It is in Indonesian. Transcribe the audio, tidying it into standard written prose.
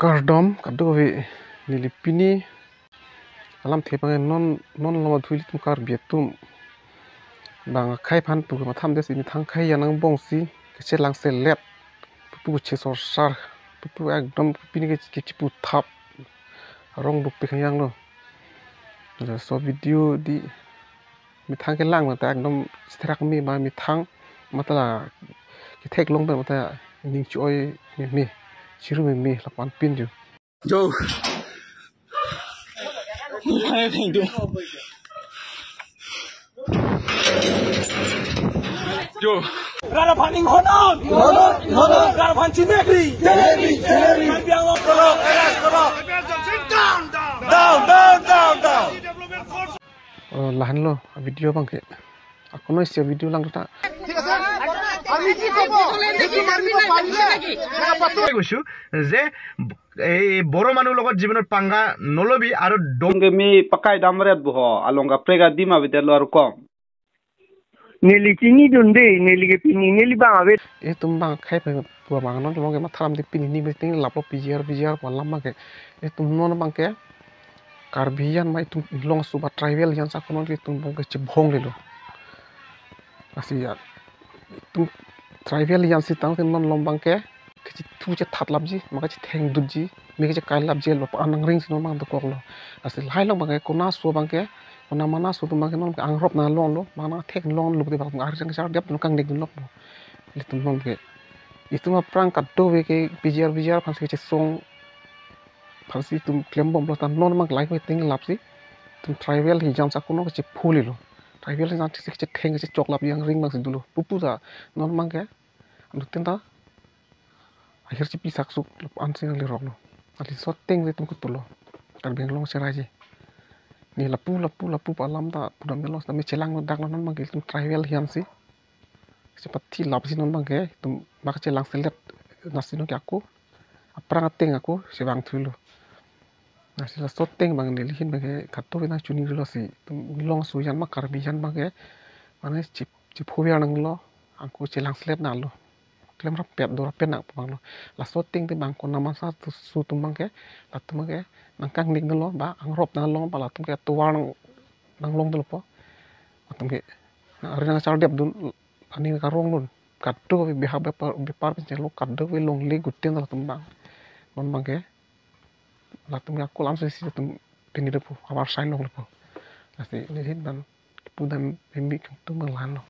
Kardom kaddo we nilipini alam thepang non non lama thuili tum kar bietum bang khai phan pu ma tham des mi thang khai yanang bongsi ke lang se let pu che sor sar pu ekdom pini ke pu thap rong duk pe khayang no so video di mi thang ke lang ma ta ekdom strak mi ba mi thang matala ke thek long pe mata ning choi mi chiru mi la pan pin ju Yo. Hai thành tu. Yo. Rara paning honon. Rara pancing negeri. Negeri. Kan biang lo kolok, eras kolok. Down. lahan lo video bang ke aku no isi video lang ta যে এই বড় মানুহ লগত জীৱনত পাঙ্গা নলবি আৰু ডংগে মি পাকাই দামরেত বহ আলঙ্গা প্রেগা দিমা বিতেলো আর কম neli kini donde neli ke pini neli bang abe tumbang khai pe pu bang no lo ke ma tharam de pin ni be ting lap lo pijar pa lam ke tum non bang ke karbian mai tum long su ba tribal yan sa kono ke tum bang ke chibhong le lo asi ya tum tribal yan si tang non lom bang ke tu che that lap ji ma ke theng du ji me ke kai lap je lo pa anang ring sin mang to kok lo asi lai lo bang ke kona su bang ke kona mana su tum bang ke non ang rop na long lo mana thek long lu de bang ar jang sa dep no kang dek lo le tum non ke itu mah perang kado we ke bijar pan se song pan si tum klem bom lo tan non mang lai ko ting lap si tum tribal hi jam sa kuno ke phuli lo tribal hi jam se theng se chok lap yang ring mang se dulo pupu sa non mang ke anu ten ta akhir si pisak suk an sing le rok lo ali so teng se tum kutulo kan beng long se raji ni lapu pa lam ta pura melos ta me chelang no dak non mang ke tum tribal hiam si seperti lap si non bang ke tum bak chelang selet nasi no ke aku aprang ateng aku sebang thulu nasi la soteng bang ne lihin bang ke khato na chuni lo si tum long su yan ma karbi yan bang ke mane chip phobia nang lo aku chelang selet na lo klem rap pet do pet na bang lo la soteng te bang ko nama sa su tum bang ke la tum ke nang kang ning lo ba ang rop na long pa la tum ke tuwang nang long do po tum ke ari nang char dep dun ani ka rong nun kaddo be ha be par pe lo kaddo we long le gutten la tum bang non bang ke la tum ya ko lam se si tum pini de po abar sain long po asi ni hin dan pu dan mi tum lan lo